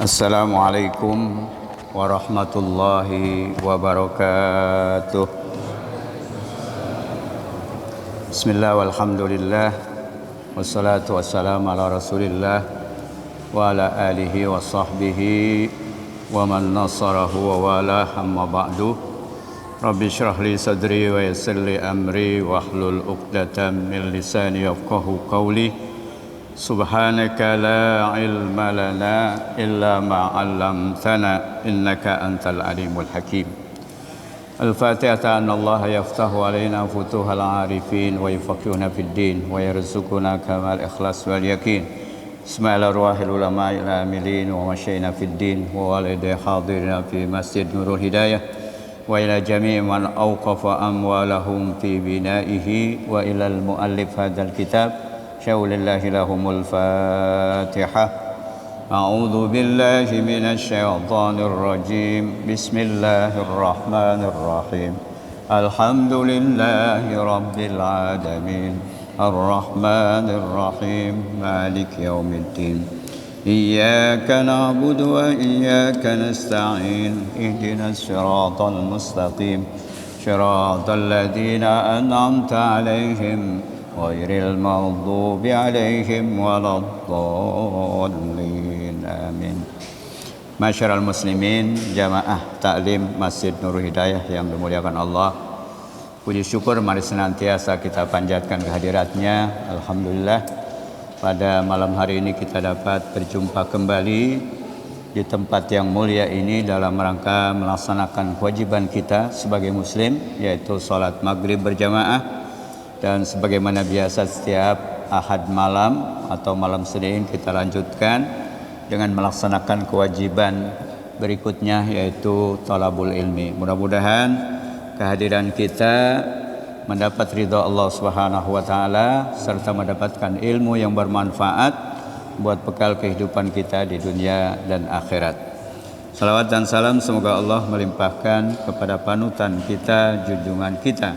Assalamualaikum warahmatullahi wabarakatuh. Bismillah walhamdulillah wassalatu wassalamu ala rasulillah wa ala alihi wa sahbihi wa man nasarahu wa wala amma ba'du. Rabbi syrah li sadri wa yassir li amri wahlul uqdatam min lisani yafqahu qawli. Subhanaka la ilma lana illa ma 'allamtana innaka antal alimul hakim. Al-Fatihah. Anna Allah yaftahu alaina futuhal arifin wa yufaqihuna fid din wa yarzuquna kamal ikhlas wal yakin. Bismillah arwahil ulama ila amilin wa masyayna fid din wa walidai hadirina fi masjid Nurul Hidayah wa ila jami' man awqafa amwalahum fi bina'ihi wa ila al-muallif hadzal kitab. Syaulillahi lahumul Fatihah. A'udzu billahi minasy syaithanir rajim. Bismillahirrahmanirrahim. Alhamdulillahi rabbil alamin. Arrahmanir rahim. Maliki yaumiddin. Iyyaka na'budu wa iyyaka nasta'in. Ihdinas siratal mustaqim. Siratal ladzina an'amta 'alaihim ghairil maghdubi 'alaihim waladdallin. Amin. Masyarul muslimin, jamaah taklim Masjid Nurul Hidayah yang dimuliakan Allah. Puji syukur mari senantiasa kita panjatkan kehadiratnya. Alhamdulillah pada malam hari ini kita dapat berjumpa kembali di tempat yang mulia ini dalam rangka melaksanakan kewajiban kita sebagai muslim, yaitu salat maghrib berjamaah. Dan sebagaimana biasa setiap Ahad malam atau malam Senin kita lanjutkan dengan melaksanakan kewajiban berikutnya, yaitu talabul ilmi. Mudah-mudahan kehadiran kita mendapat ridha Allah Subhanahu wa taala serta mendapatkan ilmu yang bermanfaat buat bekal kehidupan kita di dunia dan akhirat. Salawat dan salam semoga Allah melimpahkan kepada panutan kita, junjungan kita,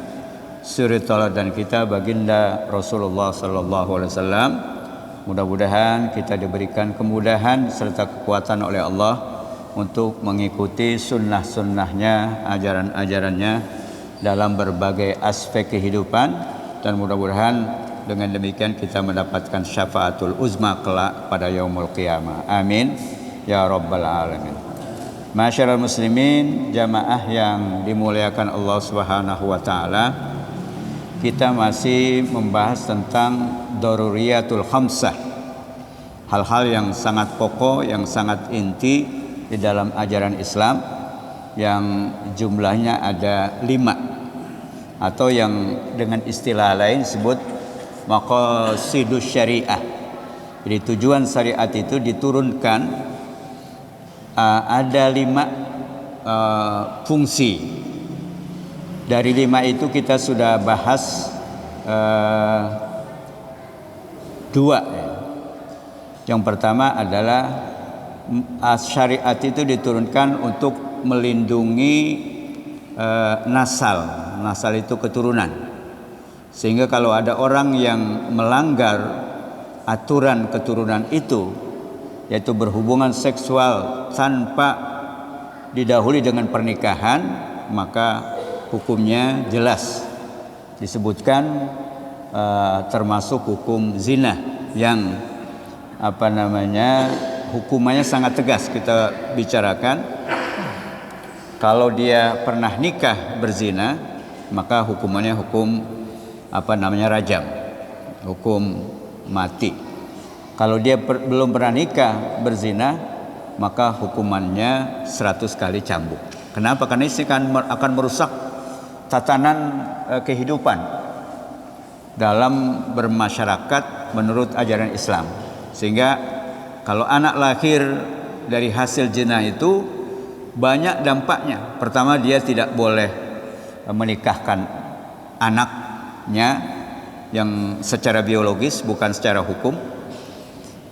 suri tauladan kita, baginda Rasulullah sallallahu alaihi wasallam. Mudah-mudahan kita diberikan kemudahan serta kekuatan oleh Allah untuk mengikuti sunnah-sunnahnya, ajaran-ajarannya dalam berbagai aspek kehidupan, dan mudah-mudahan dengan demikian kita mendapatkan syafaatul uzma kelak pada yaumul qiyamah. Amin ya rabbal alamin. Masyarul muslimin, jamaah yang dimuliakan Allah Subhanahu wa taala, kita masih membahas tentang daruriyatul khamsah, hal-hal yang sangat pokok, yang sangat inti di dalam ajaran Islam, yang jumlahnya ada 5, atau yang dengan istilah lain disebut maqasidus syariah. Jadi tujuan syariat itu diturunkan, ada 5 fungsi. Dari 5 itu kita sudah bahas 2. Yang pertama adalah syariat itu diturunkan untuk melindungi nasal. Nasal itu keturunan. Sehingga kalau ada orang yang melanggar aturan keturunan itu, yaitu berhubungan seksual tanpa didahului dengan pernikahan, maka hukumnya jelas disebutkan, termasuk hukum zina yang hukumannya sangat tegas. Kita bicarakan kalau dia pernah nikah berzina, maka hukumannya hukum rajam, hukum mati. Kalau dia belum pernah nikah berzina, maka hukumannya 100 kali cambuk. Kenapa? Karena ini akan merusak tatanan kehidupan dalam bermasyarakat menurut ajaran Islam. Sehingga kalau anak lahir dari hasil zina itu banyak dampaknya. Pertama, dia tidak boleh menikahkan anaknya yang secara biologis, bukan secara hukum.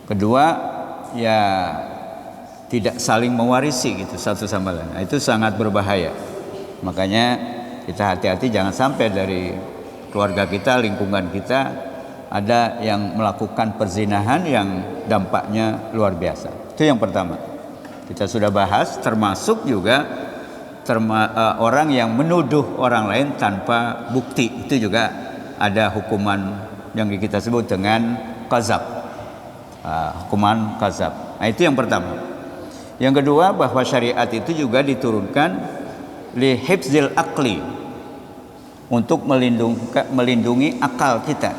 Kedua, ya tidak saling mewarisi gitu satu sama lain. Nah, itu sangat berbahaya. Makanya kita hati-hati jangan sampai dari keluarga kita, lingkungan kita ada yang melakukan perzinahan yang dampaknya luar biasa. Itu yang pertama. Kita sudah bahas, termasuk juga orang yang menuduh orang lain tanpa bukti, itu juga ada hukuman yang kita sebut dengan qazaf, hukuman qazaf. Nah, itu yang pertama. Yang kedua, bahwa syariat itu juga diturunkan li hifzil aqli, untuk melindungi akal kita,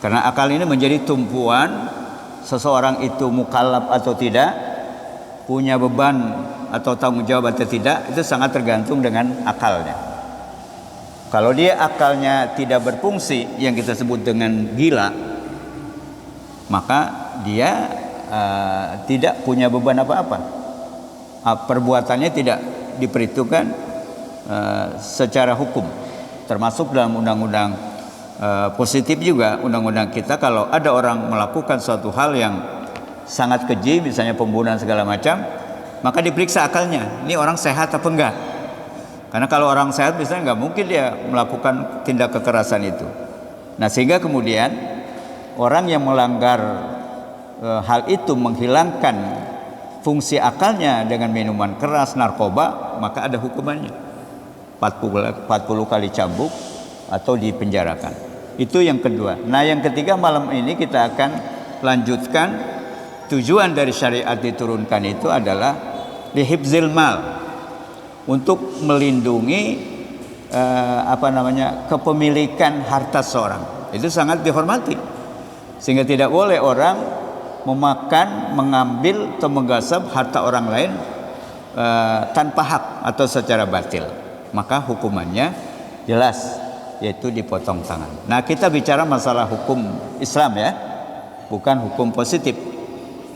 karena akal ini menjadi tumpuan seseorang itu mukallaf atau tidak, punya beban atau tanggung jawab atau tidak, itu sangat tergantung dengan akalnya. Kalau dia akalnya tidak berfungsi, yang kita sebut dengan gila, maka dia tidak punya beban apa-apa. Perbuatannya tidak diperhitungkan secara hukum, termasuk dalam undang-undang positif juga, undang-undang kita. Kalau ada orang melakukan suatu hal yang sangat keji, misalnya pembunuhan segala macam, maka diperiksa akalnya, ini orang sehat apa enggak. Karena kalau orang sehat misalnya nggak mungkin dia melakukan tindak kekerasan itu. Nah, sehingga kemudian orang yang melanggar hal itu, menghilangkan fungsi akalnya dengan minuman keras, narkoba, maka ada hukumannya 40 kali cambuk atau dipenjarakan. Itu yang kedua. Nah, yang ketiga, malam ini kita akan lanjutkan. Tujuan dari syariat diturunkan itu adalah lihibzil mal, untuk melindungi kepemilikan harta seorang. Itu sangat dihormati, sehingga tidak boleh orang memakan, mengambil atau menggasap harta orang lain tanpa hak atau secara batil. Maka hukumannya jelas, yaitu dipotong tangan. Nah, kita bicara masalah hukum Islam ya, bukan hukum positif.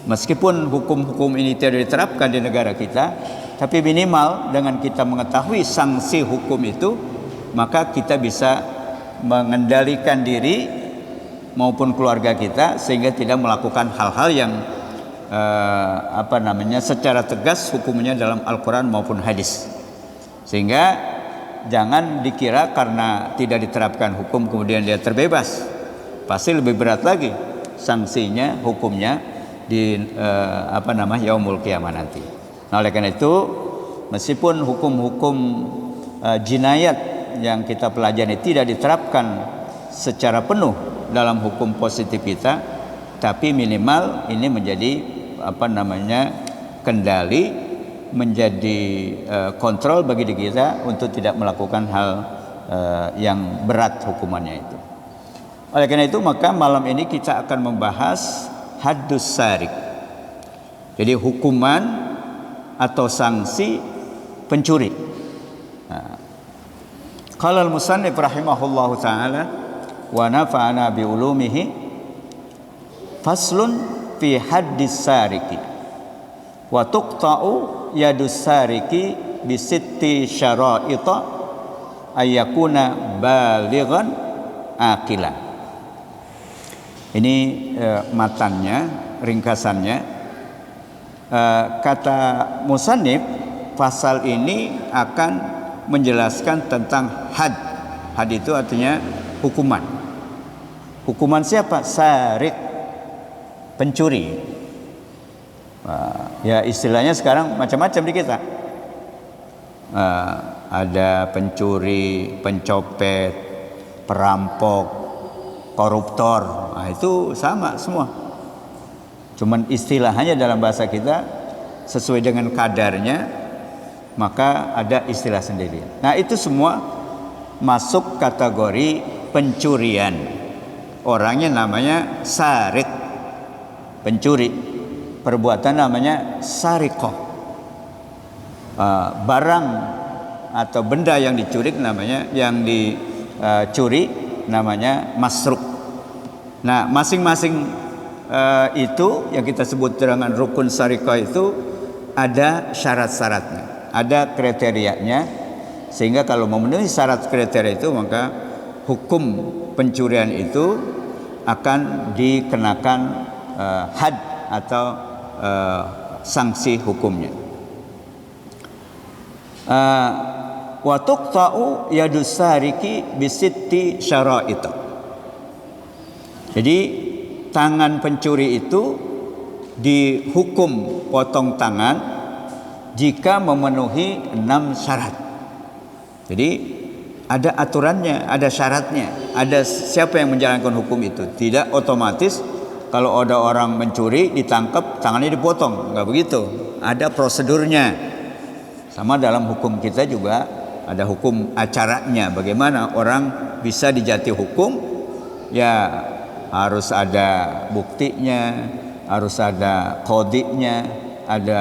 Meskipun hukum-hukum ini tidak diterapkan di negara kita, tapi minimal dengan kita mengetahui sanksi hukum itu, maka kita bisa mengendalikan diri maupun keluarga kita, sehingga tidak melakukan hal-hal yang secara tegas hukumnya dalam Al-Quran maupun hadis. Sehingga jangan dikira karena tidak diterapkan hukum kemudian dia terbebas. Pasti lebih berat lagi sanksinya, hukumnya di yaumul qiyamah nanti. Nah, oleh karena itu, meskipun hukum-hukum jinayat yang kita pelajari tidak diterapkan secara penuh dalam hukum positif kita, tapi minimal ini menjadi kendali, menjadi kontrol bagi diri kita untuk tidak melakukan hal yang berat hukumannya itu. Oleh karena itu, maka malam ini kita akan membahas haddus sarik. Jadi hukuman atau sanksi pencuri. Qala al-musannif rahimahullahu taala wa nafa'ana bi ulumihi, faslun fi haddis sariki wa tuqta'u yadus sariki bi sitti syara'ita ayyakuna balighan aqilan. Ini matannya, ringkasannya. Kata musannif, pasal ini akan menjelaskan tentang had. Had itu artinya hukuman. Hukuman siapa? Sarik, pencuri. Ya, istilahnya sekarang macam-macam di kita. Ada pencuri, pencopet, perampok, koruptor. Nah, itu sama semua. Cuman istilahnya dalam bahasa kita sesuai dengan kadarnya, maka ada istilah sendiri. Nah, itu semua masuk kategori pencurian. Orangnya namanya sarik, pencuri. Perbuatan namanya sarikoh. Barang atau benda yang dicuri namanya, yang dicuri namanya masruk. Nah, masing-masing itu yang kita sebut dengan rukun sarikah itu ada syarat-syaratnya, ada kriterianya, sehingga kalau memenuhi syarat kriteria itu, maka hukum pencurian itu akan dikenakan had atau sanksi hukumnya. Wa tuqta'u yadus sariki bisitti syara'ita. Jadi tangan pencuri itu dihukum potong tangan jika memenuhi 6 syarat. Jadi ada aturannya, ada syaratnya, ada siapa yang menjalankan hukum itu. Tidak otomatis kalau ada orang mencuri ditangkap tangannya dipotong, enggak begitu. Ada prosedurnya. Sama dalam hukum kita juga ada hukum acaranya. Bagaimana orang bisa dijatuhi hukum? Ya harus ada buktinya, harus ada qadhinya, ada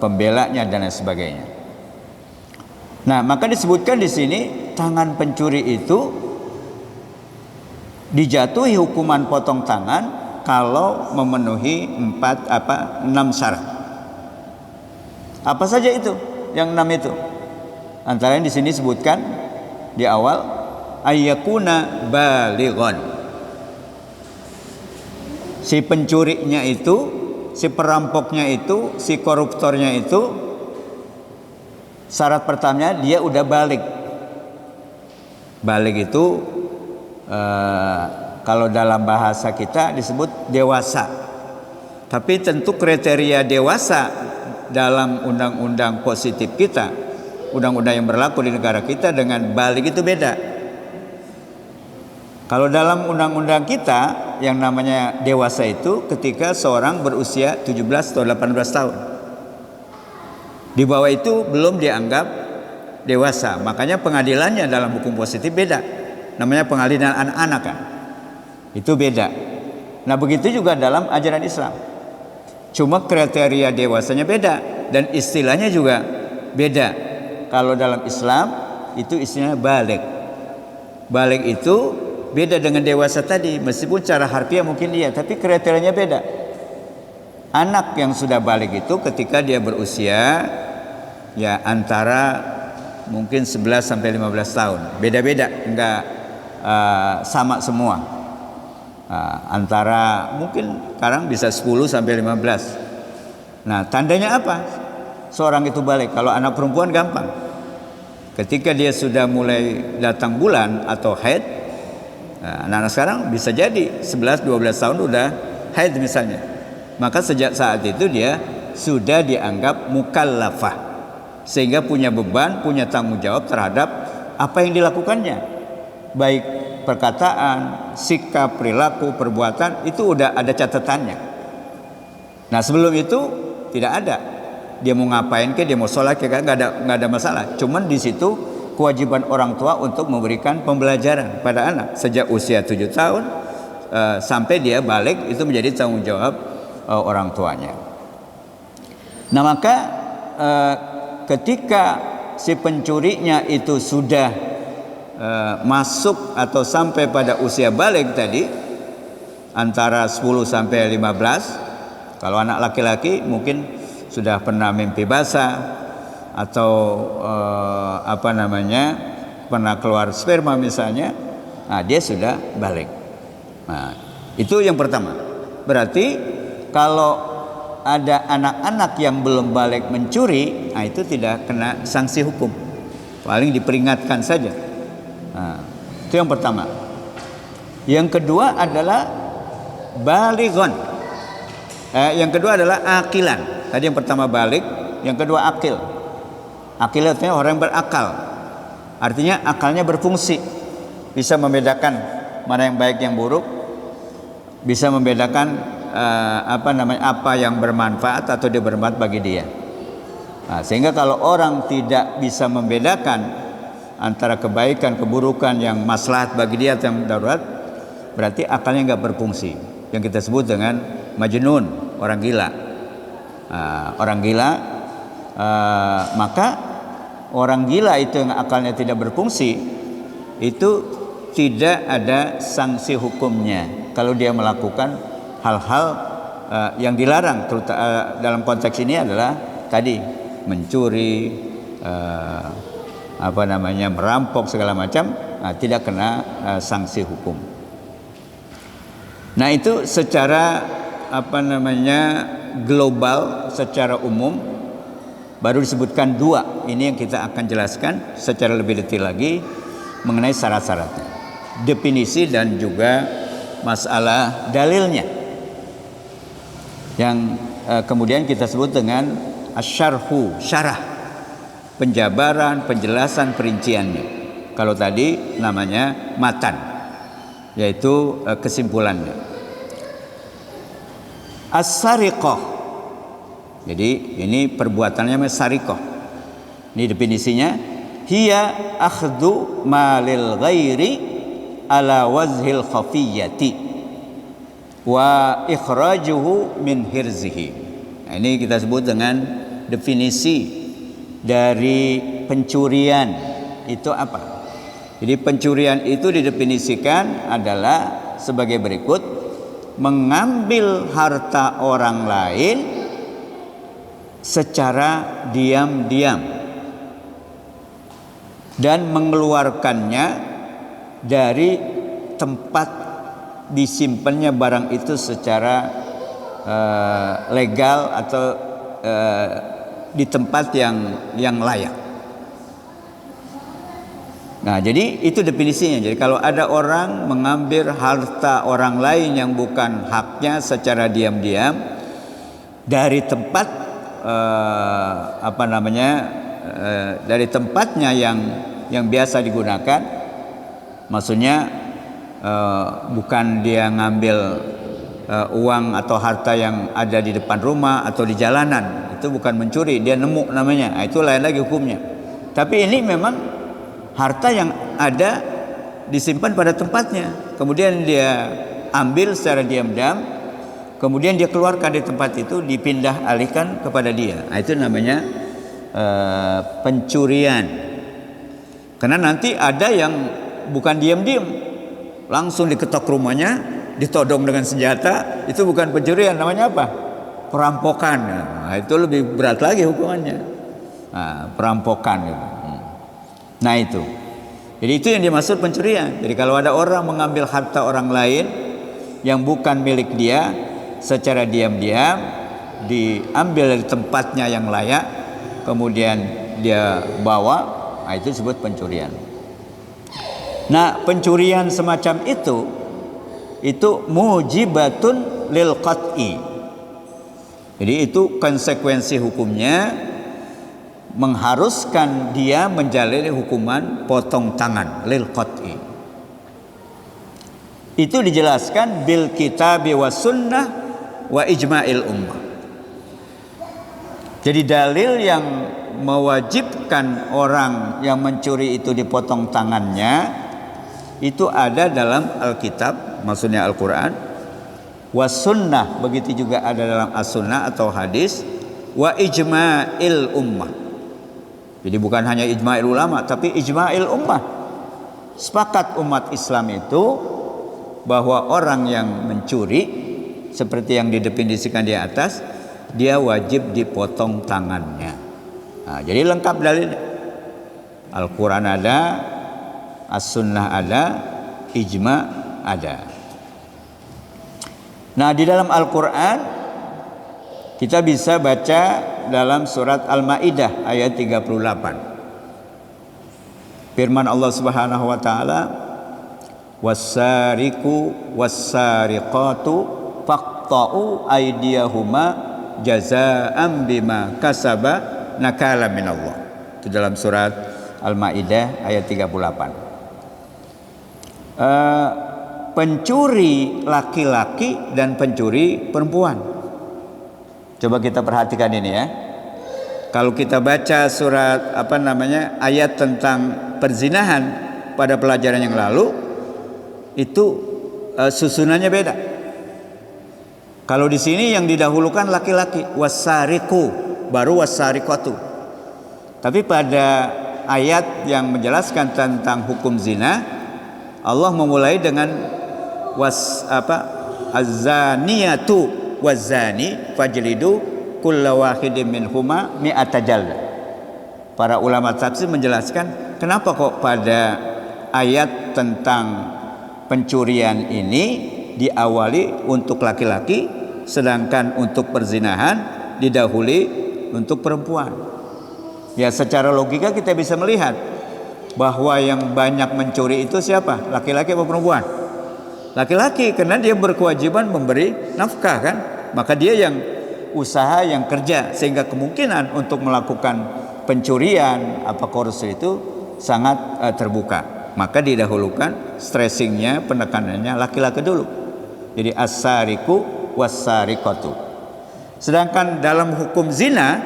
pembelanya dan lain sebagainya. Nah, maka disebutkan di sini tangan pencuri itu dijatuhi hukuman potong tangan kalau memenuhi 6 syarat. Apa saja itu? Yang 6 itu. Antara yang di sini disebutkan di awal ayyakuna balighan. Si pencurinya itu, si perampoknya itu, si koruptornya itu, syarat pertamanya dia udah balik. Balik itu kalau dalam bahasa kita disebut dewasa. Tapi tentu kriteria dewasa dalam undang-undang positif kita, undang-undang yang berlaku di negara kita dengan balik itu beda. Kalau dalam undang-undang kita yang namanya dewasa itu ketika seorang berusia 17 atau 18 tahun. Di bawah itu belum dianggap dewasa. Makanya pengadilannya dalam hukum positif beda. Namanya pengadilan anak-anak kan. Itu beda. Nah, begitu juga dalam ajaran Islam. Cuma kriteria dewasanya beda dan istilahnya juga beda. Kalau dalam Islam itu istilahnya balik. Balik itu beda dengan dewasa tadi, meskipun cara harfiah mungkin iya, tapi kriterianya beda. Anak yang sudah balik itu ketika dia berusia ya antara mungkin 11 sampai 15 tahun. Beda-beda, enggak sama semua. Antara mungkin sekarang bisa 10 sampai 15. Nah, tandanya apa? Seorang itu balik. Kalau anak perempuan gampang. Ketika dia sudah mulai datang bulan atau haid, anak-anak sekarang bisa jadi 11-12 tahun udah haid misalnya. Maka sejak saat itu dia sudah dianggap mukallafah, sehingga punya beban, punya tanggung jawab terhadap apa yang dilakukannya, baik perkataan, sikap, perilaku, perbuatan, itu udah ada catatannya. Nah, sebelum itu tidak ada. Dia mau ngapain ke, dia mau sholat ke, nggak ada masalah. Cuman di situ kewajiban orang tua untuk memberikan pembelajaran pada anak sejak usia 7 tahun sampai dia balik, itu menjadi tanggung jawab orang tuanya. Nah, maka ketika si pencurinya itu sudah masuk atau sampai pada usia balik tadi antara 10 sampai 15, kalau anak laki-laki mungkin sudah pernah mimpi basah atau pernah keluar sperma misalnya, nah dia sudah balik. Nah, itu yang pertama. Berarti kalau ada anak-anak yang belum balik mencuri, nah itu tidak kena sanksi hukum, paling diperingatkan saja. Nah, itu yang pertama. Yang kedua adalah balighon. Yang kedua adalah akilan. Tadi yang pertama balik, yang kedua akil. Akil artinya orang yang berakal. Artinya akalnya berfungsi, bisa membedakan mana yang baik yang buruk, bisa membedakan apa yang bermanfaat atau tidak bermanfaat bagi dia. Nah, sehingga kalau orang tidak bisa membedakan antara kebaikan keburukan yang maslahat bagi dia atau yang darurat, berarti akalnya nggak berfungsi. Yang kita sebut dengan majnun, orang gila. Orang gila, maka orang gila itu yang akalnya tidak berfungsi, itu tidak ada sanksi hukumnya kalau dia melakukan hal-hal yang dilarang. Dalam konteks ini adalah tadi mencuri, merampok segala macam, tidak kena sanksi hukum. Nah, itu secara global, secara umum. Baru disebutkan 2. Ini yang kita akan jelaskan secara lebih detail lagi mengenai syarat-syaratnya, definisi dan juga masalah dalilnya. yang kemudian kita sebut dengan asyarhu, syarah, penjabaran, penjelasan, perinciannya. Kalau tadi namanya matan, yaitu kesimpulannya. As-sariqah, jadi ini perbuatannya sariqah. Ini definisinya, hiya akhdhu malil ghairi ala wazhil khafiyyati wa ikhrajuhu min hirzihi. Nah, ini kita sebut dengan definisi dari pencurian itu apa? Jadi pencurian itu didefinisikan adalah sebagai berikut: mengambil harta orang lain secara diam-diam dan mengeluarkannya dari tempat disimpannya barang itu secara legal atau di tempat yang layak. Nah, jadi itu definisinya. Jadi kalau ada orang mengambil harta orang lain yang bukan haknya secara diam-diam dari tempat dari tempatnya yang biasa digunakan, maksudnya bukan dia ngambil uang atau harta yang ada di depan rumah atau di jalanan, itu bukan mencuri, dia nemu namanya. Nah, itu lain lagi hukumnya. Tapi ini memang harta yang ada disimpan pada tempatnya, kemudian dia ambil secara diam-diam, kemudian dia keluarkan di tempat itu, dipindah alihkan kepada dia. Nah, itu namanya pencurian. Karena nanti ada yang bukan diam-diam, langsung diketok rumahnya, ditodong dengan senjata, itu bukan pencurian, namanya apa? Perampokan. Nah, itu lebih berat lagi hukumannya. Nah, perampokan gitu. Nah, itu. Jadi itu yang dimaksud pencurian. Jadi kalau ada orang mengambil harta orang lain yang bukan milik dia secara diam-diam, diambil dari tempatnya yang layak, kemudian dia bawa, nah itu disebut pencurian. Nah, pencurian semacam itu mujibatun lil qat'i. Jadi itu konsekuensi hukumnya mengharuskan dia menjalani hukuman potong tangan, lil qat'i. Itu dijelaskan bil kitabi was sunnah wa ijma'il ummah. Jadi dalil yang mewajibkan orang yang mencuri itu dipotong tangannya itu ada dalam Alkitab, maksudnya Al-Quran, was sunnah, begitu juga ada dalam as-sunnah atau hadis, wa ijma'il ummah. Jadi bukan hanya ijma'il ulama, tapi ijma'il ummah. Sepakat umat Islam itu bahwa orang yang mencuri seperti yang didefinisikan di atas, dia wajib dipotong tangannya. Nah, jadi lengkap dalil. Al-Quran ada, as-sunnah ada, ijma ada. Nah, di dalam Al-Quran kita bisa baca dalam surat Al-Maidah ayat 38. Firman Allah Subhanahu wa taala, was-sariqu was-sariqatu faqta'u aydiyahuma jazaa'an bima kasaba nakala minallah. Itu dalam surat Al-Maidah ayat 38. Pencuri laki-laki dan pencuri perempuan. Coba kita perhatikan ini ya. Kalau kita baca surat ayat tentang perzinahan pada pelajaran yang lalu, itu susunannya beda. Kalau di sini yang didahulukan laki-laki, wasariqu, baru wasariqatu. Tapi pada ayat yang menjelaskan tentang hukum zina, Allah memulai dengan az-zaniyatu waz-zani fajlidu kulla wahidin minhuma mi'ata jaldah. Para ulama tafsir menjelaskan kenapa kok pada ayat tentang pencurian ini diawali untuk laki-laki, sedangkan untuk perzinahan didahului untuk perempuan. Ya, secara logika kita bisa melihat bahwa yang banyak mencuri itu siapa? Laki-laki atau perempuan? Laki-laki, karena dia berkewajiban memberi nafkah kan? maka dia yang usaha, yang kerja, sehingga kemungkinan untuk melakukan pencurian korupsi itu sangat terbuka. Maka didahulukan stressingnya, penekanannya laki-laki dulu. Jadi as-sariqu was-sariqatu. Sedangkan dalam hukum zina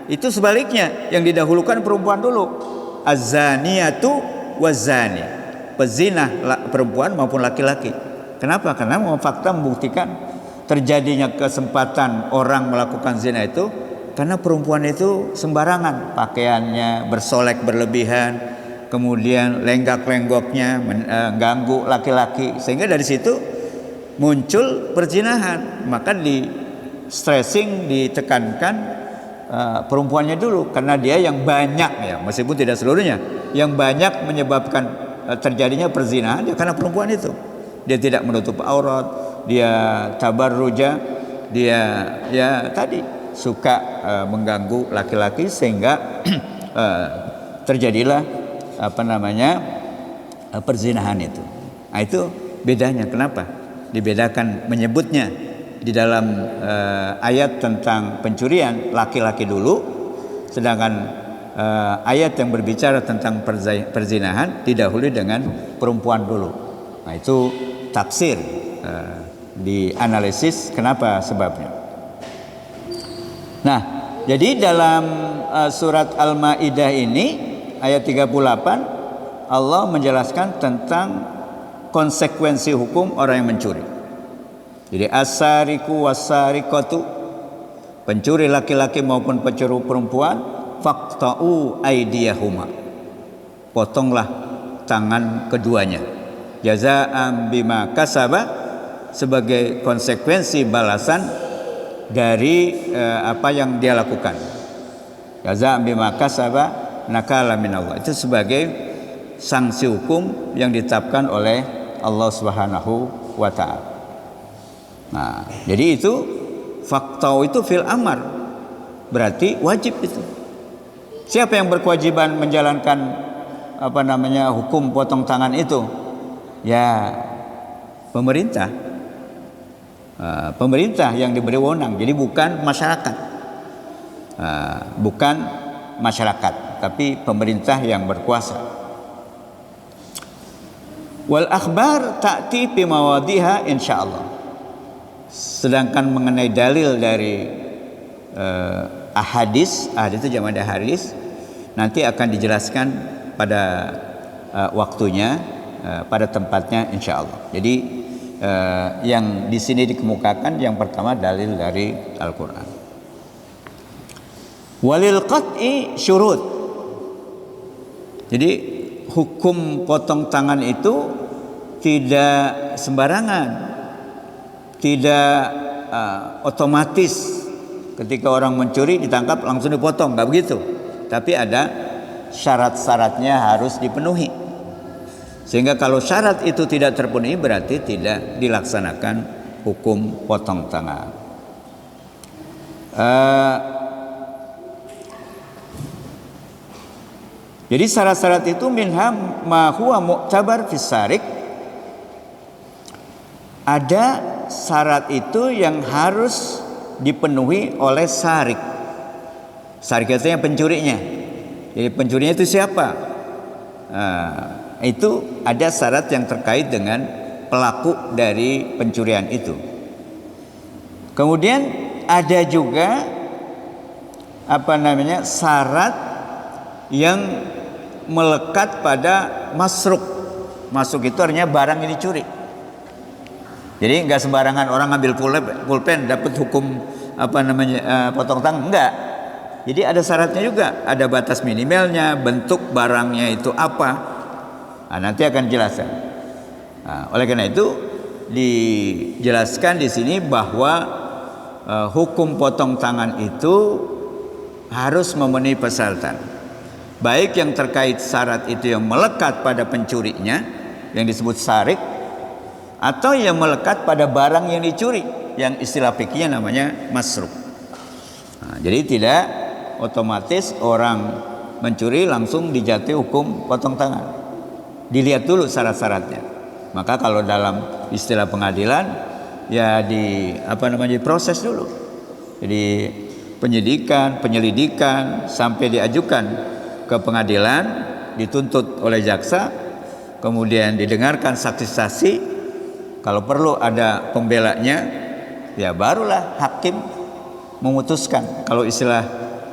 itu sebaliknya, yang didahulukan perempuan dulu. Az-zaniyatu waz-zani. Pezina perempuan maupun laki-laki. Kenapa? Karena fakta membuktikan terjadinya kesempatan orang melakukan zina itu karena perempuan itu sembarangan, pakaiannya bersolek berlebihan, kemudian lenggak-lenggoknya mengganggu laki-laki, sehingga dari situ muncul perzinahan. Maka di stressing, ditekankan perempuannya dulu, karena dia yang banyak, ya meskipun tidak seluruhnya, yang banyak menyebabkan terjadinya perzinahan ya karena perempuan itu. Dia tidak menutup aurat, dia tabarruja, dia ya tadi suka mengganggu laki-laki, sehingga terjadilah perzinahan itu. Nah, itu bedanya. Kenapa dibedakan menyebutnya di dalam ayat tentang pencurian laki-laki dulu, sedangkan ayat yang berbicara tentang perzinahan didahului dengan perempuan dulu. Nah, itu tafsir, dianalisis kenapa sebabnya. Nah, jadi dalam surat Al-Maidah ini ayat 38 Allah menjelaskan tentang konsekuensi hukum orang yang mencuri. Jadi as-sariqu was-sariqatu, pencuri laki-laki maupun pencuri perempuan, faqta'u aydiyahuma, potonglah tangan keduanya, jazaa'an bima kasaba, sebagai konsekuensi balasan dari apa yang dia lakukan. Jazaa'an bima kasaba nakala minallah, itu sebagai sanksi hukum yang ditetapkan oleh Allah Subhanahu wa taala. Nah, jadi itu faqta'u itu fil amar, berarti wajib itu. Siapa yang berkewajiban menjalankan hukum potong tangan itu? Ya pemerintah. Pemerintah yang diberi wewenang. Jadi bukan masyarakat. Bukan masyarakat, tapi pemerintah yang berkuasa. Wal akhbar ta'ti fi mawadhiha insyaallah. Sedangkan mengenai dalil dari ahadis itu jamak hadis, nanti akan dijelaskan pada waktunya, pada tempatnya insyaallah. Jadi yang di sini dikemukakan yang pertama dalil dari Al-Qur'an. Walil qat'i syurut. Jadi hukum potong tangan itu tidak sembarangan, tidak otomatis ketika orang mencuri ditangkap langsung dipotong, nggak begitu. Tapi ada syarat-syaratnya harus dipenuhi. Sehingga kalau syarat itu tidak terpenuhi berarti tidak dilaksanakan hukum potong tangan. Jadi syarat-syarat itu minha ma huwa mu'tabar fis sariq. Ada syarat itu yang harus dipenuhi oleh sarik. Sarik itu yang pencurinya. Jadi pencurinya itu siapa? Itu ada syarat yang terkait dengan pelaku dari pencurian itu. Kemudian ada juga syarat yang melekat pada masruk. Masruk itu artinya barang yang dicuri. Jadi nggak sembarangan orang ngambil pulpen dapat hukum potong tangan, enggak. Jadi ada syaratnya juga, ada batas minimalnya, bentuk barangnya itu apa. Nah, nanti akan dijelaskan. Nah, oleh karena itu dijelaskan di sini bahwa hukum potong tangan itu harus memenuhi persyaratan. Baik yang terkait syarat itu yang melekat pada pencurinya yang disebut sarik, atau yang melekat pada barang yang dicuri yang istilah fikihnya namanya masruk. Nah, jadi tidak otomatis orang mencuri langsung dijatuhi hukum potong tangan. Dilihat dulu syarat-syaratnya. Maka kalau dalam istilah pengadilan ya diproses dulu. Jadi penyelidikan sampai diajukan ke pengadilan, dituntut oleh jaksa, kemudian didengarkan saksi-saksi, kalau perlu ada pembelanya, ya barulah hakim memutuskan. Kalau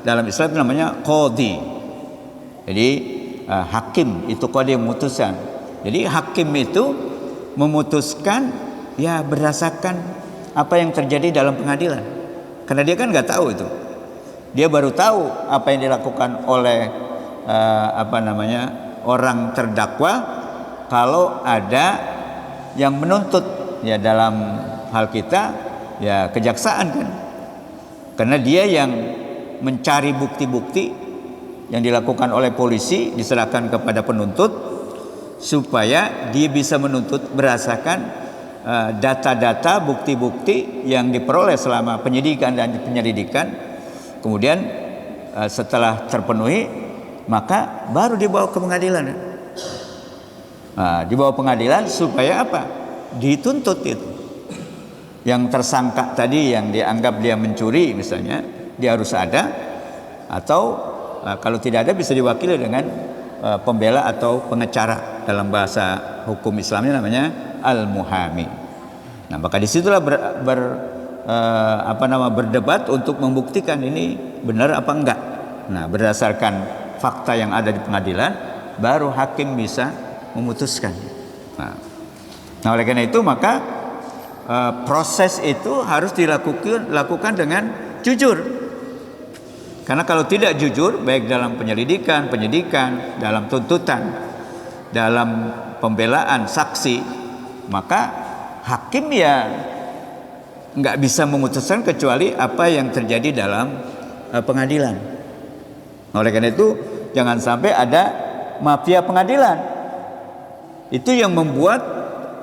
dalam Islam itu namanya qadhi. Jadi hakim itu qadhi yang memutuskan. Jadi hakim itu memutuskan ya berdasarkan apa yang terjadi dalam pengadilan. Karena dia kan nggak tahu itu. Dia baru tahu apa yang dilakukan oleh orang terdakwa kalau ada yang menuntut, ya dalam hal kita ya kejaksaan kan. Karena dia yang mencari bukti-bukti yang dilakukan oleh polisi diserahkan kepada penuntut supaya dia bisa menuntut berdasarkan data-data, bukti-bukti yang diperoleh selama penyidikan dan penyelidikan. Kemudian setelah terpenuhi, maka baru dibawa ke pengadilan. Dibawa pengadilan supaya apa? Dituntut itu. Yang tersangka tadi yang dianggap dia mencuri misalnya, dia harus ada, atau kalau tidak ada bisa diwakili dengan pembela atau pengacara. Dalam bahasa hukum Islamnya namanya al-muhami. Nah, maka disitulah berdebat untuk membuktikan ini benar apa enggak. Nah, berdasarkan fakta yang ada di pengadilan, baru hakim bisa memutuskan. Nah oleh karena itu maka proses itu harus dilakukan dengan jujur. Karena kalau tidak jujur, baik dalam penyidikan, dalam tuntutan, dalam pembelaan saksi, maka hakim ya nggak bisa memutuskan kecuali apa yang terjadi dalam pengadilan. Oleh karena itu jangan sampai ada mafia pengadilan. Itu yang membuat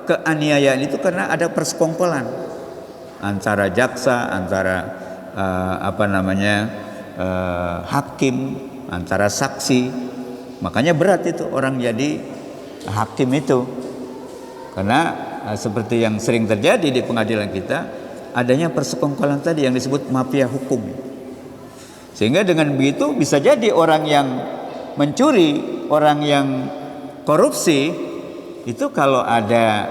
keaniayaan itu karena ada persekongkolan antara jaksa, antara hakim, antara saksi. Makanya berat itu orang jadi hakim itu. Karena seperti yang sering terjadi di pengadilan kita, adanya persekongkolan tadi yang disebut mafia hukum. Sehingga dengan begitu bisa jadi orang yang mencuri, orang yang korupsi, itu kalau ada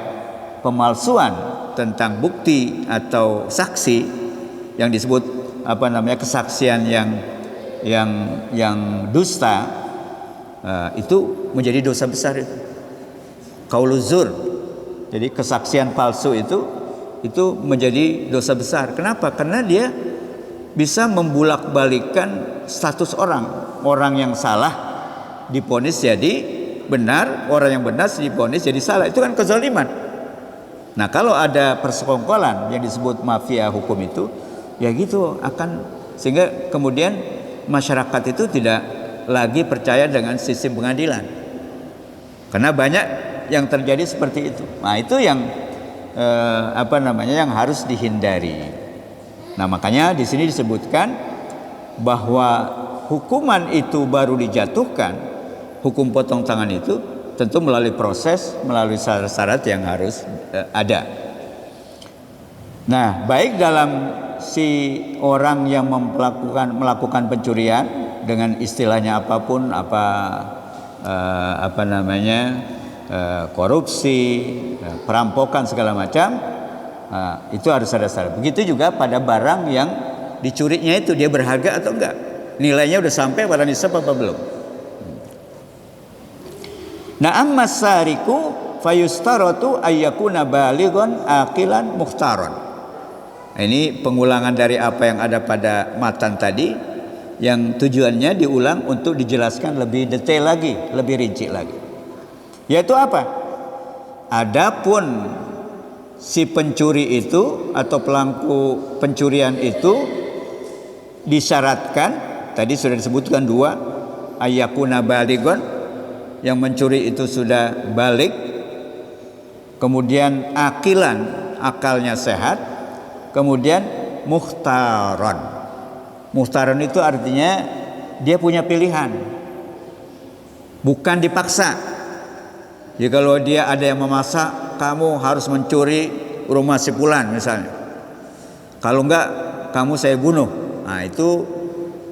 pemalsuan tentang bukti atau saksi yang disebut kesaksian yang dusta, itu menjadi dosa besar itu. Qauluzur. Jadi kesaksian palsu itu menjadi dosa besar. Kenapa? Karena dia bisa membulak-balikkan status orang yang salah divonis jadi benar, orang yang benar divonis jadi salah. Itu kan kezaliman. Nah, kalau ada persekongkolan yang disebut mafia hukum itu, ya gitu sehingga kemudian masyarakat itu tidak lagi percaya dengan sistem pengadilan. Karena banyak yang terjadi seperti itu. Nah, itu yang yang harus dihindari. Nah, makanya di sini disebutkan bahwa hukuman itu baru dijatuhkan, hukum potong tangan itu tentu melalui proses, melalui syarat-syarat yang harus ada. Nah, baik dalam si orang yang melakukan pencurian dengan istilahnya apapun, korupsi, perampokan segala macam, itu harus ada syarat. Begitu juga pada barang yang dicurinya itu, dia berharga atau enggak, nilainya udah sampai pada nisab apa belum. Nah, ammas sariku fayustaratu ayyakuna balighon aqilan mukhtaron. Ini pengulangan dari apa yang ada pada matan tadi, yang tujuannya diulang untuk dijelaskan lebih detail lagi, lebih rinci lagi. Yaitu apa? Adapun si pencuri itu atau pelaku pencurian itu disyaratkan, tadi sudah disebutkan dua, ayyakuna balighon, yang mencuri itu sudah balik, kemudian akilan, akalnya sehat, kemudian mukhtaron. Mukhtaron itu artinya dia punya pilihan, bukan dipaksa. Jadi kalau dia ada yang memaksa, kamu harus mencuri rumah si fulan misalnya. Kalau enggak kamu saya bunuh. Nah, itu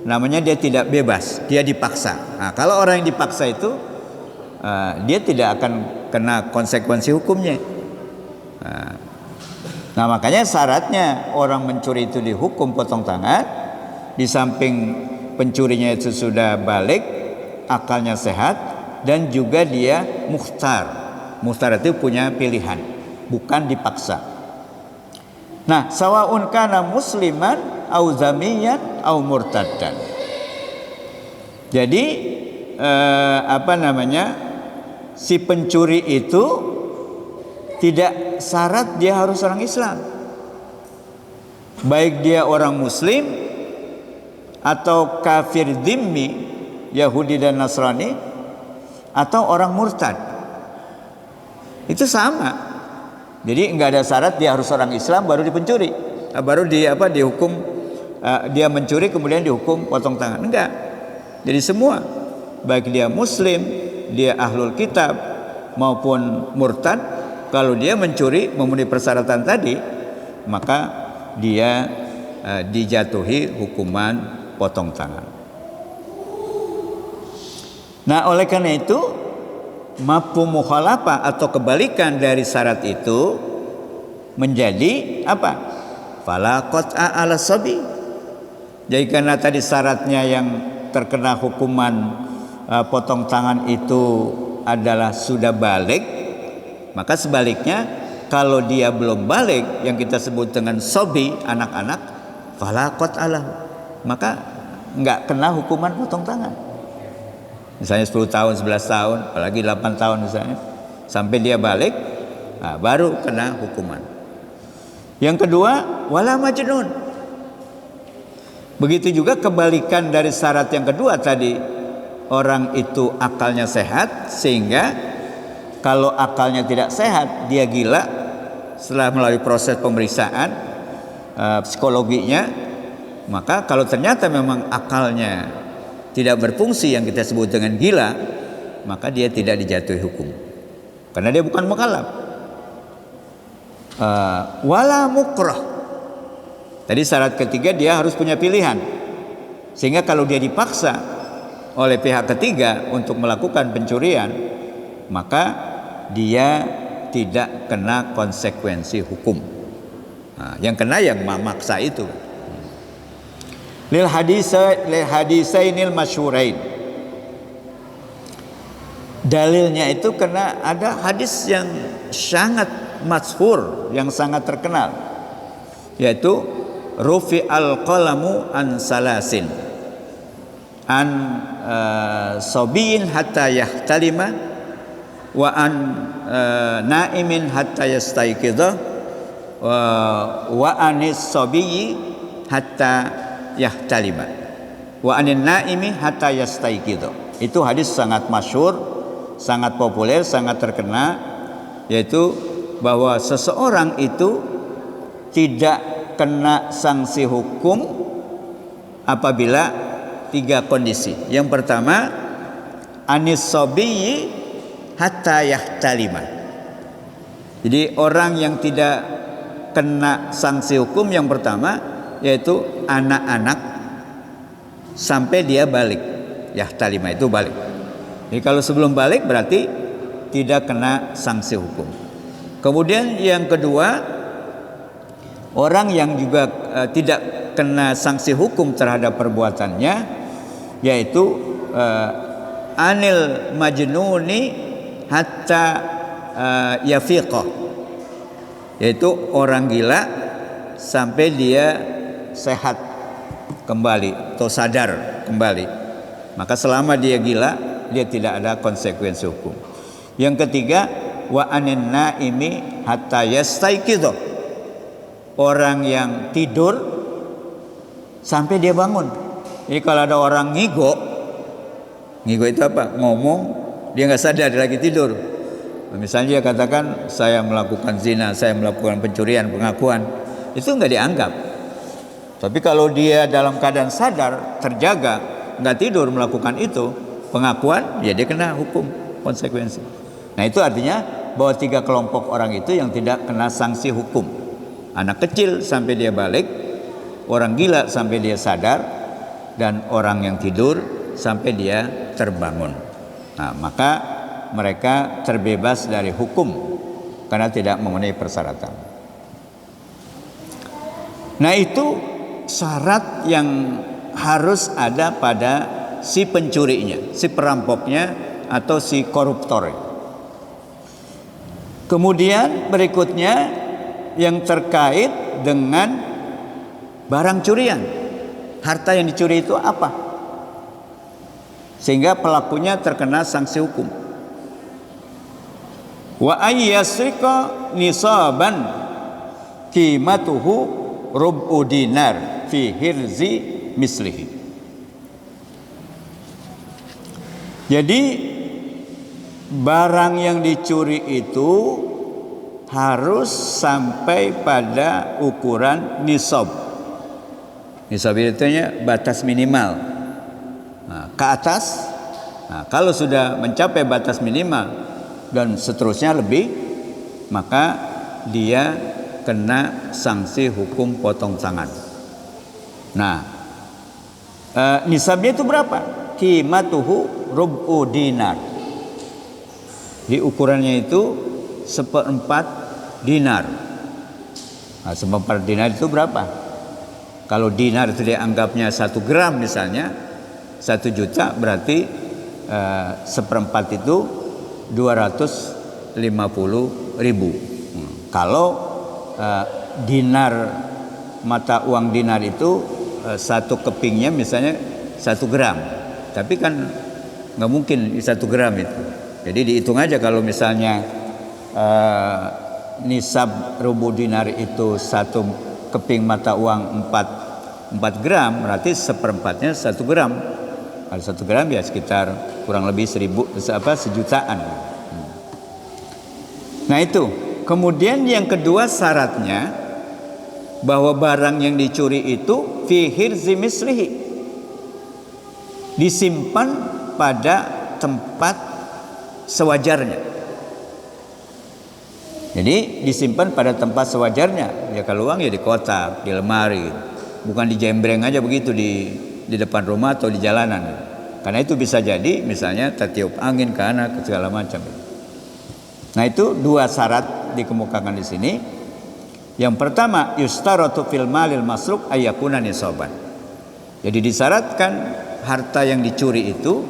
namanya dia tidak bebas, dia dipaksa. Nah, kalau orang yang dipaksa itu dia tidak akan kena konsekuensi hukumnya. Nah, makanya syaratnya orang mencuri itu dihukum potong tangan. Di samping pencurinya itu sudah balik, akalnya sehat, dan juga dia mukhtar. Mukhtar itu punya pilihan, bukan dipaksa. Nah, sawaun kana musliman au zamiyan au murtaddan. Jadi si pencuri itu tidak syarat dia harus orang Islam. Baik dia orang muslim atau kafir dhimmi, Yahudi dan Nasrani, atau orang murtad. Itu sama. Jadi enggak ada syarat dia harus orang Islam baru dipencuri. Baru dihukum dia mencuri kemudian dihukum potong tangan. Enggak. Jadi semua, baik dia muslim, dia ahlul kitab maupun murtad, kalau dia mencuri memenuhi persyaratan tadi, maka dia dijatuhi hukuman potong tangan. Nah, oleh karena itu mafhum mukhalafah atau kebalikan dari syarat itu menjadi apa? Fala qat'a 'ala sabi. Jadi karena tadi syaratnya yang terkena hukuman potong tangan itu adalah sudah balik, maka sebaliknya kalau dia belum balik yang kita sebut dengan sobi, anak-anak, fala qat'a lahu, maka enggak kena hukuman potong tangan. Misalnya 10 tahun, 11 tahun, apalagi 8 tahun misalnya, sampai dia balik, baru kena hukuman. Yang kedua, wala majnun. Begitu juga kebalikan dari syarat yang kedua tadi, orang itu akalnya sehat, sehingga kalau akalnya tidak sehat, dia gila. Setelah melalui proses pemeriksaan psikologinya, maka kalau ternyata memang akalnya tidak berfungsi yang kita sebut dengan gila, maka dia tidak dijatuhi hukum karena dia bukan mukallaf. Wala mukrah. Tadi syarat ketiga dia harus punya pilihan, sehingga kalau dia dipaksa oleh pihak ketiga untuk melakukan pencurian, maka dia tidak kena konsekuensi hukum. Yang kena yang memaksa itu. Lil hadisainil masyhurain. Dalilnya itu karena ada hadis yang sangat masyhur, yang sangat terkenal, yaitu rufi al-qalamu an salasin an sabiyin hatta yahtalima wa an naimin hatta yastayqidha wa anis sabiyyi hatta yahtalima wa anin naimi hatta yastayqidha. Itu hadis sangat masyhur, sangat populer, sangat terkenal, yaitu bahwa seseorang itu tidak kena sanksi hukum apabila 3 kondisi. Yang pertama, anis sabiyyi hatta yahtalima. Jadi orang yang tidak kena sanksi hukum yang pertama yaitu anak-anak sampai dia balik. Yahtalima itu balik. Jadi kalau sebelum balik berarti tidak kena sanksi hukum. Kemudian yang kedua, orang yang juga tidak kena sanksi hukum terhadap perbuatannya, yaitu anil majnuni hatta yafiqah, yaitu orang gila sampai dia sehat kembali atau sadar kembali. Maka selama dia gila, dia tidak ada konsekuensi hukum. Yang ketiga, wa anin naimi hatta yastayqidha, orang yang tidur sampai dia bangun. Jadi kalau ada orang ngigo itu apa? Ngomong, dia nggak sadar dia lagi tidur. Misalnya dia katakan saya melakukan zina, saya melakukan pencurian, pengakuan, itu nggak dianggap. Tapi kalau dia dalam keadaan sadar, terjaga, nggak tidur melakukan itu pengakuan, ya dia kena hukum konsekuensi. Nah itu artinya bahwa 3 kelompok orang itu yang tidak kena sanksi hukum. Anak kecil sampai dia balik, orang gila sampai dia sadar, dan orang yang tidur sampai dia terbangun. Nah, maka mereka terbebas dari hukum karena tidak memenuhi persyaratan. Nah, itu syarat yang harus ada pada si pencurinya, si perampoknya atau si koruptor. Kemudian berikutnya yang terkait dengan barang curian. Harta yang dicuri itu apa? Sehingga pelakunya terkena sanksi hukum. Wa ayyasrika nisaban qimatuhu rub'u dinar fi hirzi mislihi. Jadi barang yang dicuri itu harus sampai pada ukuran nisab. Nisab itu batas minimal. Nah, ke atas, nah, kalau sudah mencapai batas minimal dan seterusnya lebih, maka dia kena sanksi hukum potong tangan. Nah, nisabnya itu berapa? Qimatuhu rub'u dinar. Di ukurannya itu 1/4 dinar. Nah, 1/4 dinar itu berapa? Kalau dinar itu dianggapnya 1 gram misalnya, 1 juta berarti 1/4 itu 250.000. Kalau dinar, mata uang dinar itu 1 kepingnya misalnya 1 gram, tapi kan nggak mungkin 1 gram itu. Jadi dihitung aja kalau misalnya nisab rubu dinar itu 1 keping mata uang 4 gram, berarti 1/4-nya 1 gram. Kalau 1 gram ya sekitar kurang lebih 1 jutaan. Nah itu. Kemudian yang kedua syaratnya bahwa barang yang dicuri itu fi hirzi mislihi, disimpan pada tempat sewajarnya. Jadi disimpan pada tempat sewajarnya. Ya kalau uang ya di kotak, di lemari, bukan dijembreng aja begitu di depan rumah atau di jalanan. Karena itu bisa jadi misalnya tertiup angin ke anak, segala macam. Nah itu 2 syarat dikemukakan di sini. Yang pertama, yustaratu fil malil masruq ayyakuna nisaban. Jadi disyaratkan harta yang dicuri itu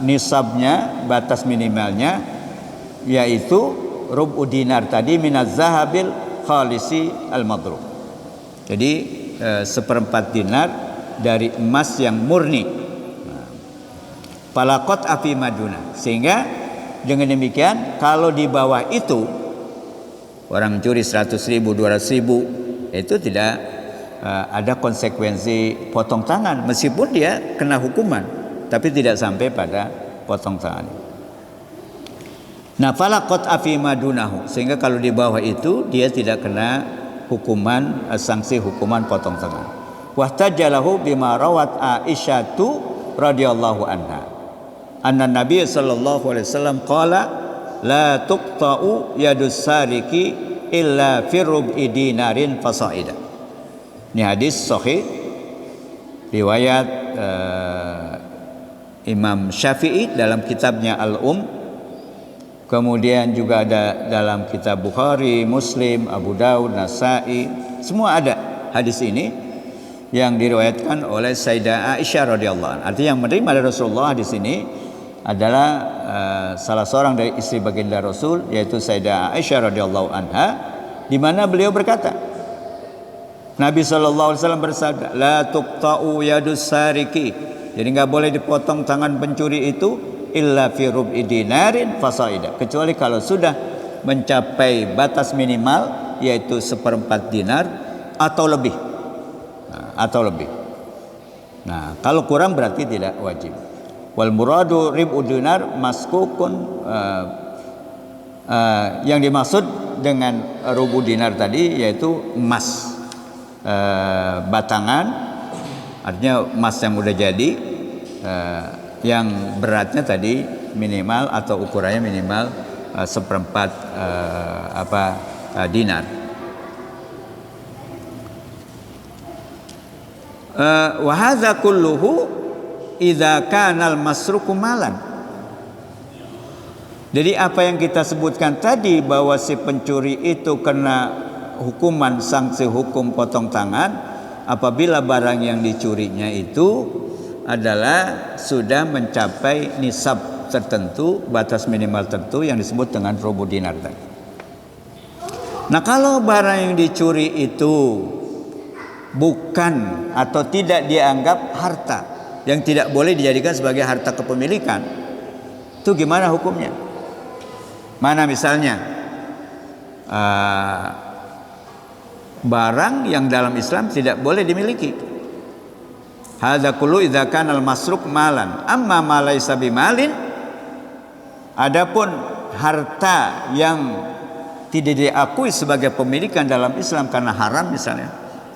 nisabnya, batas minimalnya yaitu rub'u dinar tadi minaz zahabil khalisi al-madrub. Jadi 1/4 dinar dari emas yang murni. Falaqat afi maduna. Sehingga dengan demikian kalau di bawah itu orang curi 100.000, 200.000, itu tidak ada konsekuensi potong tangan, meskipun dia kena hukuman, tapi tidak sampai pada potong tangan. Nah, falaqat afi madunahu, sehingga kalau di bawah itu dia tidak kena hukuman, sanksi hukuman potong tangan. Wahtajalahu bima rawat Aisyatu radhiyallahu anha. Anna Nabi sallallahu alaihi wasallam qala la tuqta'u yadus sariki illa fi rub'i dinarin fasaida. Ini hadis sahih riwayat Imam Syafi'i dalam kitabnya Al-Um. Kemudian juga ada dalam kitab Bukhari, Muslim, Abu Daud, Nasa'i, semua ada hadis ini yang diriwayatkan oleh Sayyidah Aisyah radhiyallahu anha. Artinya yang menerima dari Rasulullah di sini adalah salah seorang dari istri baginda Rasul, yaitu Sayyidah Aisyah radhiyallahu anha, di mana beliau berkata, Nabi sallallahu alaihi wasallam bersabda, la tuqta'u yadus sariki. Jadi enggak boleh dipotong tangan pencuri itu illa fi rub'i dinarin fasaida, kecuali kalau sudah mencapai batas minimal yaitu 1/4 dinar atau lebih. Atau lebih. Nah, kalau kurang berarti tidak wajib. Wal muradu rib'u dinar maskukun, yang dimaksud dengan rubu dinar tadi yaitu emas batangan, artinya emas yang udah jadi, yang beratnya tadi minimal atau ukurannya minimal seperempat dinar. Wa hadza kulluhu idza kana al-masruqu malan. Jadi apa yang kita sebutkan tadi bahwa si pencuri itu kena hukuman sanksi hukum potong tangan apabila barang yang dicurinya itu adalah sudah mencapai nisab tertentu, batas minimal tertentu yang disebut dengan rubu dinar tadi. Nah, kalau barang yang dicuri itu bukan atau tidak dianggap harta yang tidak boleh dijadikan sebagai harta kepemilikan, itu gimana hukumnya? Mana misalnya barang yang dalam Islam tidak boleh dimiliki. Hadza kullu idza kana al-masruq malan, amma ma laysa bimalin. Adapun harta yang tidak diakui sebagai pemilikan dalam Islam karena haram misalnya,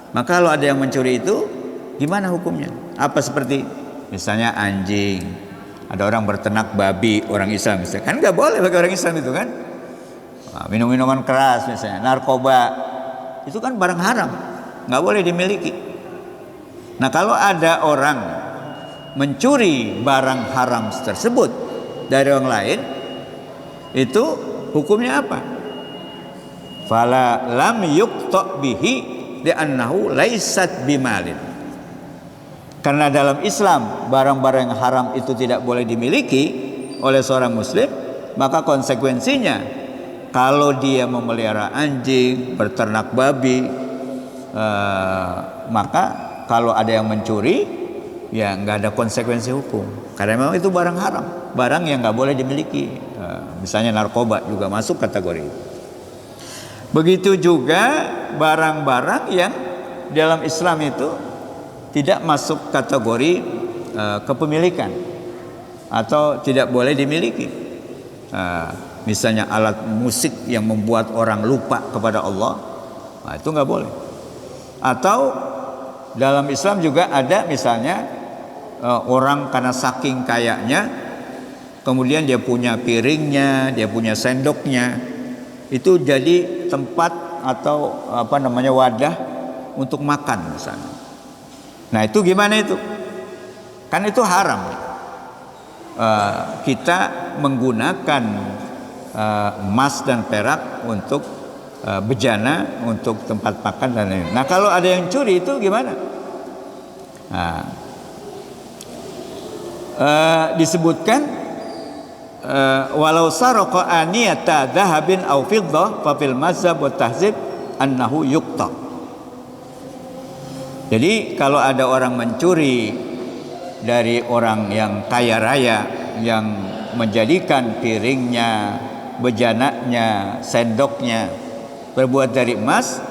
maka kalau ada yang mencuri itu gimana hukumnya? Apa seperti misalnya anjing, ada orang berternak babi, orang Islam misalnya, kan nggak boleh bagi orang Islam itu kan. Minum-minuman keras misalnya, narkoba, itu kan barang haram, nggak boleh dimiliki. Nah, kalau ada orang mencuri barang haram tersebut dari orang lain, itu hukumnya apa? Fala lam yuqta bihi li'annahu laysat bimalin. Karena dalam Islam barang-barang yang haram itu tidak boleh dimiliki oleh seorang muslim, maka konsekuensinya kalau dia memelihara anjing, berternak babi, maka kalau ada yang mencuri, ya nggak ada konsekuensi hukum. Karena memang itu barang haram, barang yang nggak boleh dimiliki. Misalnya narkoba juga masuk kategori itu. Begitu juga barang-barang yang dalam Islam itu tidak masuk kategori kepemilikan atau tidak boleh dimiliki. Misalnya alat musik yang membuat orang lupa kepada Allah, nah itu nggak boleh. Atau dalam Islam juga ada misalnya orang karena saking kayanya, kemudian dia punya piringnya, dia punya sendoknya, itu jadi tempat atau wadah untuk makan misalnya. Nah itu gimana itu? Kan itu haram. Kita menggunakan emas dan perak untuk bejana, untuk tempat makan dan lain-lain. Nah kalau ada yang curi itu gimana? Nah, disebutkan walau saraqa aniyata dhahabin aw fiddah fa fil mazhab wa tahzib annahu yuqta. Jadi kalau ada orang mencuri dari orang yang kaya raya yang menjadikan piringnya, bejananya, sendoknya berbuat dari emas,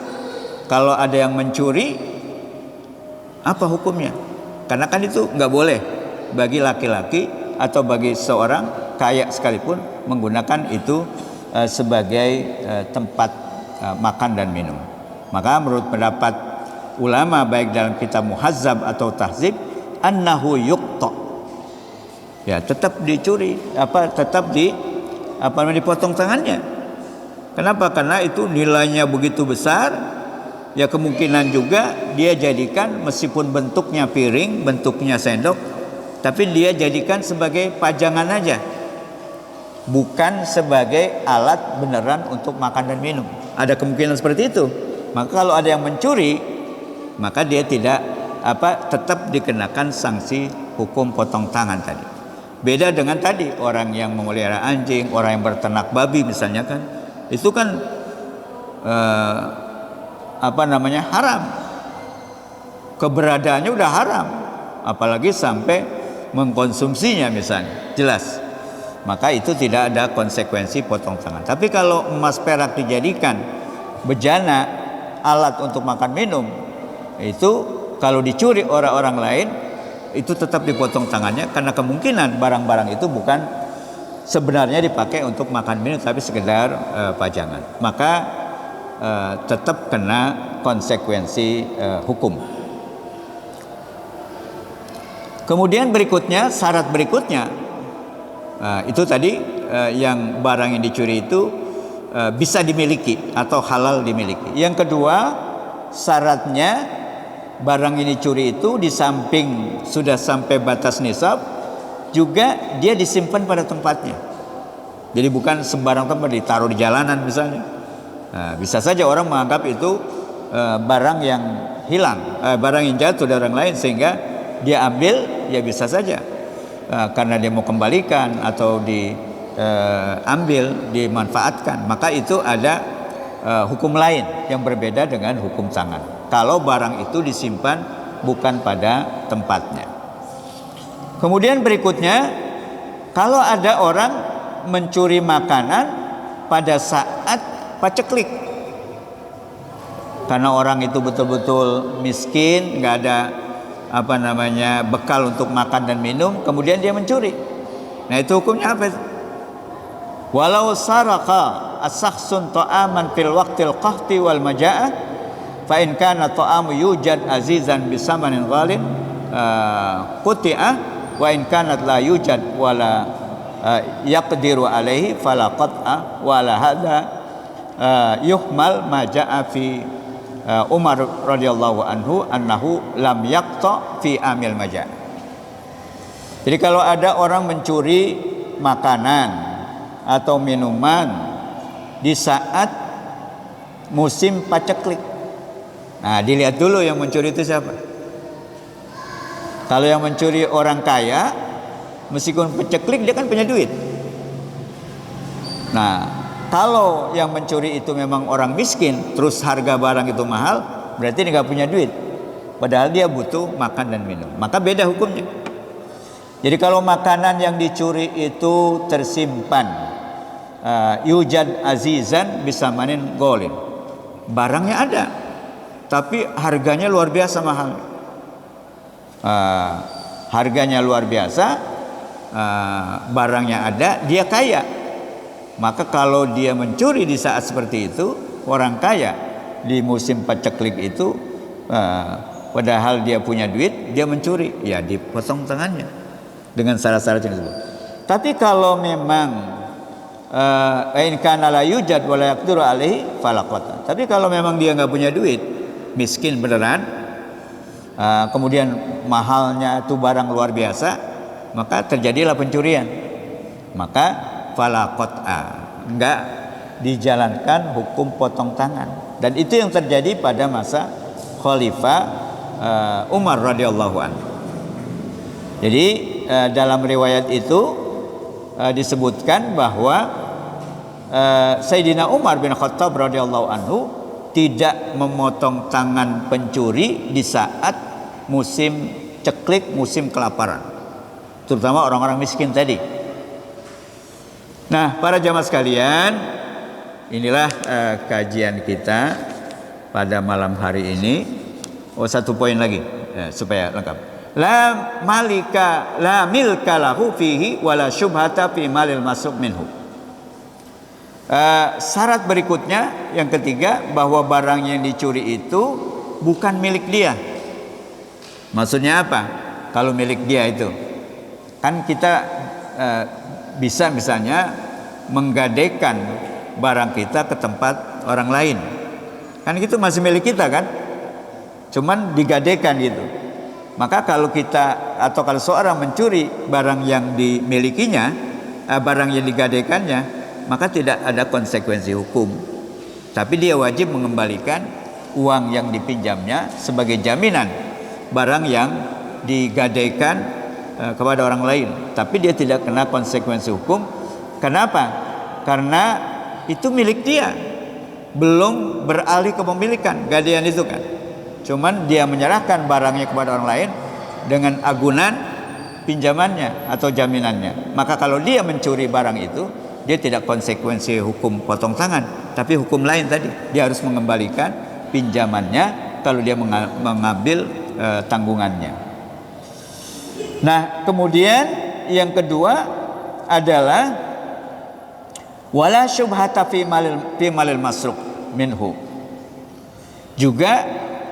kalau ada yang mencuri, apa hukumnya? Karena kan itu nggak boleh bagi laki-laki atau bagi seorang kaya sekalipun menggunakan itu sebagai tempat makan dan minum. Maka menurut pendapat ulama baik dalam kitab Muhazzab atau Tahzib, annahu yuqta. Ya, tetap dicuri, tetap dipotong tangannya. Kenapa? Karena itu nilainya begitu besar. Ya kemungkinan juga dia jadikan meskipun bentuknya piring, bentuknya sendok, tapi dia jadikan sebagai pajangan aja. Bukan sebagai alat beneran untuk makan dan minum. Ada kemungkinan seperti itu. Maka kalau ada yang mencuri, maka dia tetap dikenakan sanksi hukum potong tangan tadi. Beda dengan tadi orang yang memelihara anjing, orang yang berternak babi misalnya kan, itu kan haram. Keberadaannya udah haram, apalagi sampai mengkonsumsinya misalnya, jelas. Maka itu tidak ada konsekuensi potong tangan. Tapi kalau emas perak dijadikan bejana, alat untuk makan minum, itu kalau dicuri orang-orang lain itu tetap dipotong tangannya, karena kemungkinan barang-barang itu bukan sebenarnya dipakai untuk makan minum tapi sekedar pajangan. Maka tetap kena konsekuensi hukum. Kemudian berikutnya, syarat berikutnya itu tadi yang barang yang dicuri itu bisa dimiliki atau halal dimiliki. Yang kedua, syaratnya barang ini curi itu di samping sudah sampai batas nisab, juga dia disimpan pada tempatnya. Jadi bukan sembarang tempat ditaruh di jalanan misalnya. Nah, bisa saja orang menganggap itu barang yang hilang, barang yang jatuh dari orang lain sehingga dia ambil, ya bisa saja karena dia mau kembalikan atau diambil, dimanfaatkan, maka itu ada hukum lain yang berbeda dengan hukum tangan kalau barang itu disimpan bukan pada tempatnya. Kemudian berikutnya, kalau ada orang mencuri makanan pada saat paceklik, karena orang itu betul-betul miskin, nggak ada bekal untuk makan dan minum, kemudian dia mencuri. Nah, itu hukumnya apa? Walau saraka as-sakhsun ta'aman fil waqtil qahti wal maja'ah fa in kana ta'amu yujad azizan bisamanin ghalin quti'ah wa in kanat la yujad wala yaqdiru alaihi fala qat'a wala hadha yuhmal ma ja'a fi Umar radhiyallahu anhu annahu lam yaqta fi amil majaa. Jadi kalau ada orang mencuri makanan atau minuman di saat musim paceklik, nah dilihat dulu yang mencuri itu siapa. Kalau yang mencuri orang kaya, meskipun paceklik dia kan punya duit. Nah, kalau yang mencuri itu memang orang miskin, terus harga barang itu mahal, berarti dia nggak punya duit. Padahal dia butuh makan dan minum, maka beda hukumnya. Jadi kalau makanan yang dicuri itu tersimpan, yujad azizan bisamanin golin, barangnya ada, tapi harganya luar biasa mahal. Harganya luar biasa, barangnya ada, dia kaya. Maka kalau dia mencuri di saat seperti itu, orang kaya di musim paceklik itu, padahal dia punya duit, dia mencuri, ya dipotong tangannya dengan syarat-syarat yang disebut. Tapi kalau memang in kana la yujad wa la yaqdiru alaihi fala qata. Tapi kalau memang dia nggak punya duit, miskin beneran, kemudian mahalnya itu barang luar biasa, maka terjadilah pencurian. Maka fala qat'a, enggak dijalankan hukum potong tangan. Dan itu yang terjadi pada masa Khalifah Umar radhiyallahu anhu. Jadi dalam riwayat itu disebutkan bahwa Sayyidina Umar bin Khattab radhiyallahu anhu tidak memotong tangan pencuri di saat musim ceklik, musim kelaparan, terutama orang-orang miskin tadi. Nah, para jamaah sekalian, inilah kajian kita pada malam hari ini. Oh, satu poin lagi supaya lengkap. La milka lahu fihi wala syubhata fi malil masuk minhu. Syarat berikutnya yang ketiga, bahwa barang yang dicuri itu bukan milik dia. Maksudnya apa? Kalau milik dia itu, kan kita bisa misalnya menggadaikan barang kita ke tempat orang lain, kan itu masih milik kita kan, cuman digadaikan gitu. Maka kalau kita atau kalau seorang mencuri barang yang dimilikinya, barang yang digadaikannya, maka tidak ada konsekuensi hukum, tapi dia wajib mengembalikan uang yang dipinjamnya sebagai jaminan barang yang digadaikan kepada orang lain, tapi dia tidak kena konsekuensi hukum. Kenapa? Karena itu milik dia, belum beralih kepemilikan gadaian itu kan. Cuman dia menyerahkan barangnya kepada orang lain dengan agunan pinjamannya atau jaminannya. Maka kalau dia mencuri barang itu, dia tidak konsekuensi hukum potong tangan, tapi hukum lain tadi, dia harus mengembalikan pinjamannya kalau dia mengambil tanggungannya. Nah, kemudian yang kedua adalah wala syubhata fi malil masruq minhu. Juga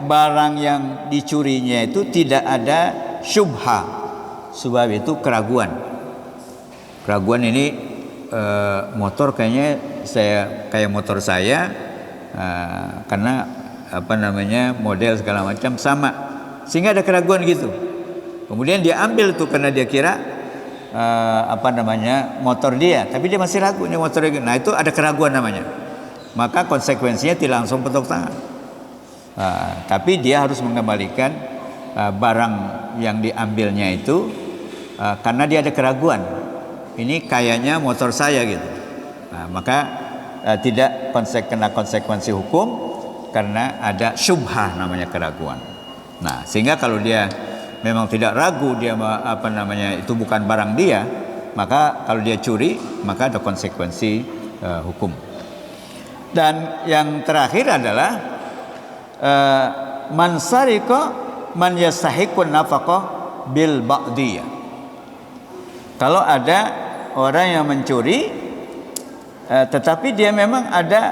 barang yang dicurinya itu tidak ada syubha. Sebab itu keraguan. Keraguan ini motor kayaknya kayak motor saya, karena model segala macam sama, sehingga ada keraguan gitu. Kemudian dia ambil tuh karena dia kira motor dia, tapi dia masih ragu ini motor dia. Nah, itu ada keraguan namanya. Maka konsekuensinya tidak langsung potong tangan. Tapi dia harus mengembalikan barang yang diambilnya itu karena dia ada keraguan. Ini kayaknya motor saya gitu. Maka tidak kena konsekuensi hukum karena ada syubhah namanya keraguan. Nah, sehingga kalau dia memang tidak ragu dia itu bukan barang dia, maka kalau dia curi maka ada konsekuensi hukum. Dan yang terakhir adalah man sarika man yastahiqun nafaqah bil ba'diyah. Kalau ada orang yang mencuri tetapi dia memang ada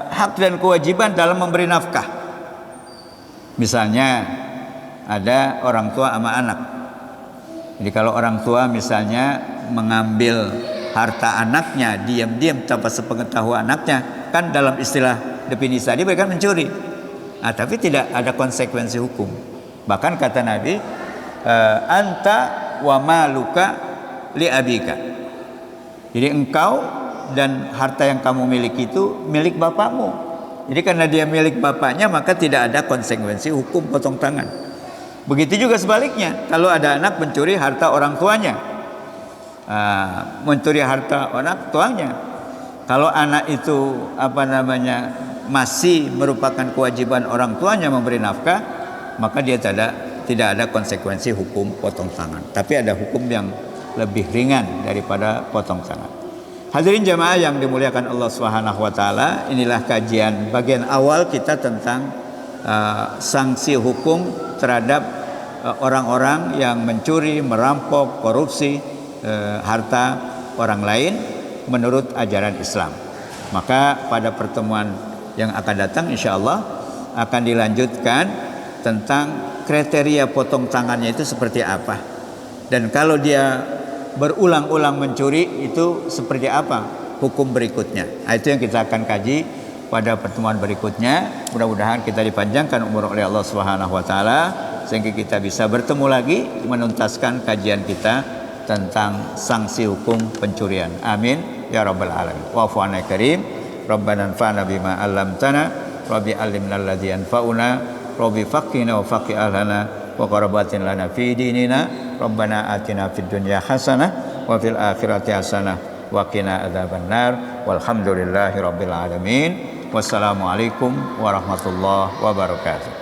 hak dan kewajiban dalam memberi nafkah. Misalnya ada orang tua sama anak. Jadi kalau orang tua misalnya mengambil harta anaknya diam-diam tanpa sepengetahuan anaknya, kan dalam istilah definisi tadi mereka mencuri. Tapi tidak ada konsekuensi hukum. Bahkan kata Nabi, anta wa maluka li abika. Jadi engkau dan harta yang kamu miliki itu milik bapakmu. Jadi karena dia milik bapaknya maka tidak ada konsekuensi hukum potong tangan. Begitu juga sebaliknya, kalau ada anak mencuri harta orang tuanya, kalau anak itu masih merupakan kewajiban orang tuanya memberi nafkah, maka dia tidak ada konsekuensi hukum potong tangan. Tapi ada hukum yang lebih ringan daripada potong tangan. Hadirin jamaah yang dimuliakan Allah Subhanahu wa taala, inilah kajian bagian awal kita tentang sanksi hukum terhadap orang-orang yang mencuri, merampok, korupsi harta orang lain menurut ajaran Islam. Maka pada pertemuan yang akan datang insyaallah akan dilanjutkan tentang kriteria potong tangannya itu seperti apa, dan kalau dia berulang-ulang mencuri itu seperti apa hukum berikutnya. Itu yang kita akan kaji pada pertemuan berikutnya. Mudah-mudahan kita dipanjangkan umur oleh Allah Subhanahu wa taala sehingga kita bisa bertemu lagi menuntaskan kajian kita tentang sanksi hukum pencurian. Amin ya rabbal alamin. Wa'fu 'anna karim. Rabbana anfa'na bima 'allamtana rabbi 'allimna alladzi yanfa'una rabbi faqihna wa faqih ahlana wa qarabatin lana fi dinina. Rabbana atina fid dunya hasanah wa fil akhirati hasanah wa qina adzabannar. Walhamdulillahi rabbil alamin. Wassalamualaikum warahmatullahi wabarakatuh.